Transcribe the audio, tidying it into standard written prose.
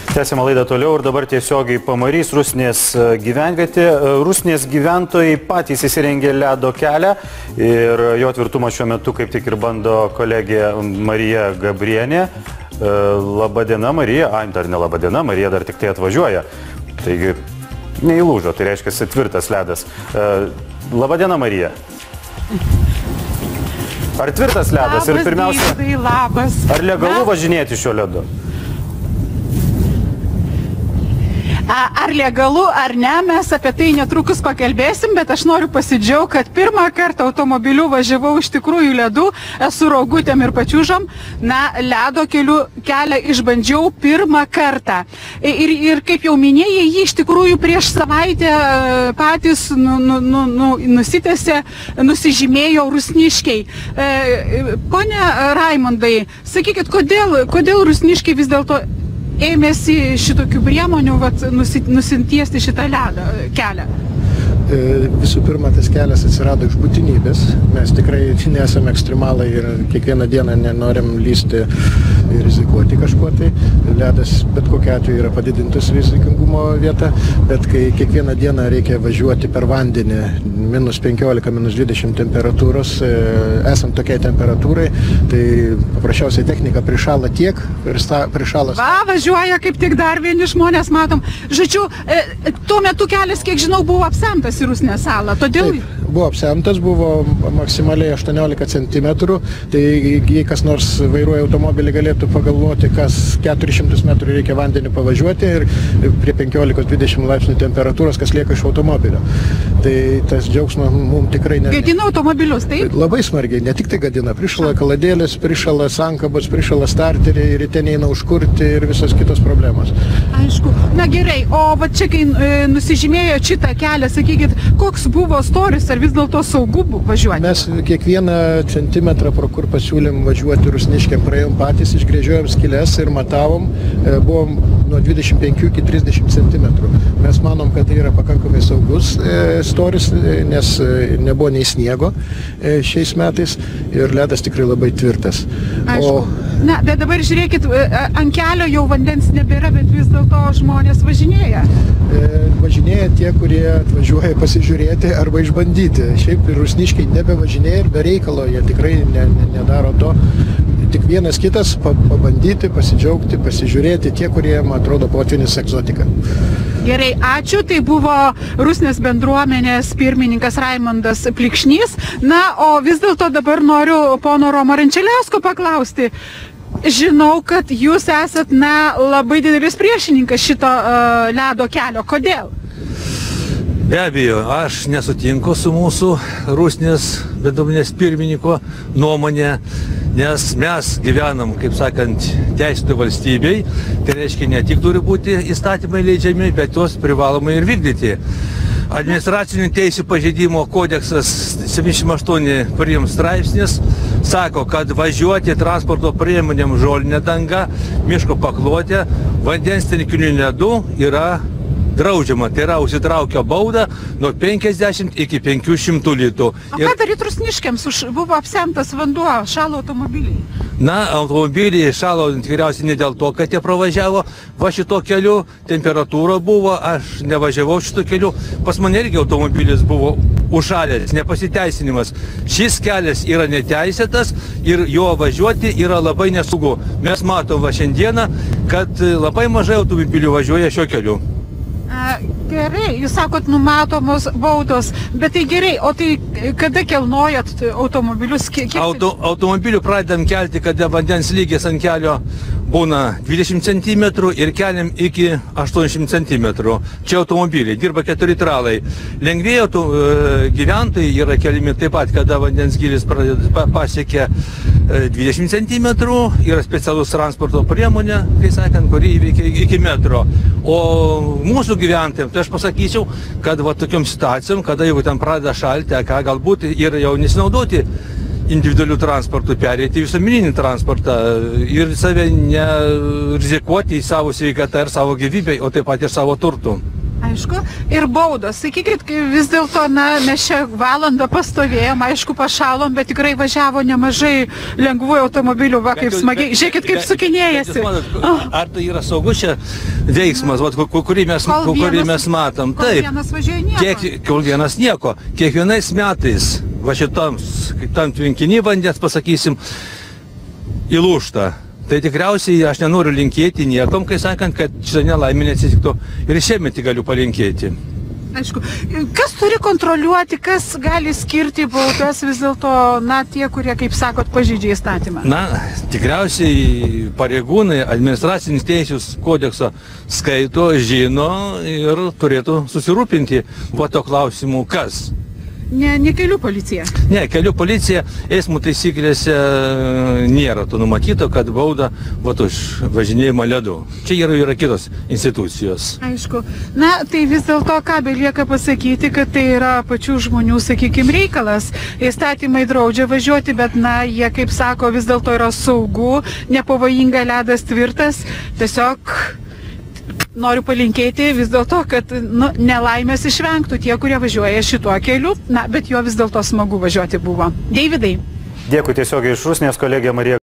Tęsiame laidą toliau ir dabar tiesiogiai Pamarys, Rusnės gyvenvietė. Rusnės gyventojai patys įsirengė ledo kelią ir jo tvirtumą šiuo metu kaip tik ir bando kolegė Marija Gabrienė. Labadiena, Marija. Dar ne labadiena, Marija dar tik tai atvažiuoja. Taigi neįlūžo, tai reiškia tvirtas ledas. Labadiena, Marija. Ar tvirtas ledas? Labas, ir pirmiausia, Deividai, labas. Ar legalu važinėti šiuo ledu? Ar legalu, ar ne, mes apie tai netrukus pakalbėsim, bet aš noriu pasidžiaugti, kad pirmą kartą automobiliu važiavau iš tikrųjų ledu, esu rogutėm ir pačiūžom, ledo kelią išbandžiau pirmą kartą. Ir kaip jau minėjai, jį iš tikrųjų prieš savaitę patys nusitęsė, nusižymėjo rusniškiai. Pone Raimondai, sakykit, kodėl rusniškiai vis dėlto ėmėsi šitokių priemonių nusintiesti šitą kelią? Visų pirma, tas kelias atsirado iš būtinybės. Mes tikrai nesame ekstremalai ir kiekvieną dieną nenorim lysti ir rizikuoti kažkuo tai. Ledas bet kokiu atveju yra padidintas rizikingumo vieta, bet kai kiekvieną dieną reikia važiuoti per vandenį, -15, -20 temperatūros, esant tokiai temperatūrai, tai paprasčiausiai technika prišala tiek, prišalas. Važiuoja kaip tik dar vieni žmonės, matom. Žodžiu, tuo metu kelias, kiek žinau, buvo apsemtas į Rusnės salą, todėl... Taip, buvo apsemtas, buvo maksimaliai 18 cm, tai jei kas nors vairuoja automobilį, galėtų pagalvoti, kas 400 metrų reikia vandenį pavažiuoti ir prie 15-20 laipsnių temperatūros, kas lieka iš automobilio. Tai tas džiaugsmas mums tikrai ne... Gadina automobilius, taip? Labai smarkiai, ne tik tai gadina, prišala kaladėlės, prišala sankabos, prišala starteriai, ryte neina užkurti ir visos kitos problemos. Aišku. Na gerai, o va čia, kai nusižymėjo šitą kelią, sakykit, koks buvo storis, ar vis dėlto saugu važiuoti? Mes kiekvieną centimetrą, pro kur pasiūlėm važiuoti rusniškiam, praėjom patys, išgrėžiojom skylės ir matavom, buvom nuo 25 iki 30 cm. Mes manom, kad tai yra pakankamai saugus storis, nes nebuvo nei sniego šiais metais ir ledas tikrai labai tvirtas. Aišku. Na, bet dabar žiūrėkit, ant kelio jau vandens nebėra, bet vis dėlto žmonės važinėja. Važinėja tie, kurie atvažiuoja pasižiūrėti arba išbandyti. Šiaip ir rusniškiai nebevažinėja ir be reikalo, jie tikrai nedaro to. Tik vienas kitas pabandyti, pasidžiaugti, pasižiūrėti tie, kurie, man atrodo, potvynis egzotika. Gerai, ačiū. Tai buvo Rusnės bendruomenės pirmininkas Raimondas Plikšnys. Na, o vis dėlto dabar noriu pono Romo Rančeliausko paklausti. Žinau, kad jūs esat, labai didelis priešininkas šito ledo kelio. Kodėl? Be abejo, aš nesutinku su mūsų Rusnės bendruomenės pirmininko nuomonė, nes mes gyvenam, kaip sakant, teisėtoj valstybėj. Tai reiškia, ne tik turi būti įstatymai leidžiami, bet juos privalomai ir vykdyti. Administracinių teisių pažeidimo kodeksas 78 prim straipsnis sako, kad važiuoti transporto priemonėm žolinė danga, miško paklotė, vandens telkinių ledu yra draudžiama, tai yra užsitraukia baudą nuo 50 iki 500 litų. O ką daryt rusniškiams? Buvo apsemtas vanduo, šalo automobiliai. Na, automobiliai šalo tikriausiai ne dėl to, kad jie pravažiavo va šito keliu, temperatūra buvo, aš nevažiavau šito keliu, pas mane irgi automobilis buvo užšalęs, nepasiteisinimas. Šis kelias yra neteisėtas ir jo važiuoti yra labai nesaugu. Mes matom va šiandieną, kad labai mažai automobilių važiuoja šio keliu. Gerai, jūs sakot, numatomos baudos, bet tai gerai, o tai kada kelnojat automobilius? Automobilių pradedam kelti, kada vandens lygis ant kelio būna 20 cm ir keliam iki 80 cm. Čia automobiliai, dirba 4 tralai. Lengvėjų gyventojai yra keliami taip pat, kada vandens gylis pasiekia 20 cm, yra specialus transporto priemonė, kai sakant, kuri įveikia iki metro. O mūsų gyventojams, tai aš pasakyčiau, kad va tokiom situacijom, kada jeigu ten pradeda šalti, galbūt ir jau nesinaudoti individualių transportų, perėti į visuomeninį transportą ir save nerizikuoti į savo sveikatą ir savo gyvybę, o taip pat ir savo turtų. Aišku, ir baudos. Sakykit, vis dėlto, mes čia valandą pastovėjom, aišku, pašalom, bet tikrai važiavo nemažai lengvųjų automobilių, va, kaip smagiai. Žiūrėkit, kaip sukinėjasi. Ar tai yra saugus čia veiksmas, kurį mes matom? Kol vienas važiuoja nieko. Kol vienas nieko. Kiekvienais metais, va šitam tvenkinį vandens, pasakysim, įlūžta. Tai tikriausiai aš nenoriu linkėti niekom, kai sakant, kad šitą nelaimę neatsitiktų ir šiemet galiu palinkėti. Aišku, kas turi kontroliuoti, kas gali skirti baudas vis dėlto, tie, kurie, kaip sakot, pažeidžia įstatymą? Tikriausiai pareigūnai administracinis teisės kodekso skaito, žino ir turėtų susirūpinti to klausimu, kas. Ne kelių policija? Ne, kelių policija eismų taisyklėse nėra to numatyto, kad bauda už važinėjimą ledu. Čia yra kitos institucijos. Aišku. Tai vis dėlto ką belieka pasakyti, kad tai yra pačių žmonių, sakykime, reikalas. Įstatymai draudžia važiuoti, bet jie, kaip sako, vis dėlto yra saugu, nepavojinga, ledas tvirtas. Tiesiog noriu palinkėti vis dėlto, kad nelaimės išvengtų tie, kurie važiuoja šituo keliu, bet jo vis dėlto smagu važiuoti buvo. Deividai. Dėkui tiesiogiai iš Rusnės, kolegė Marija.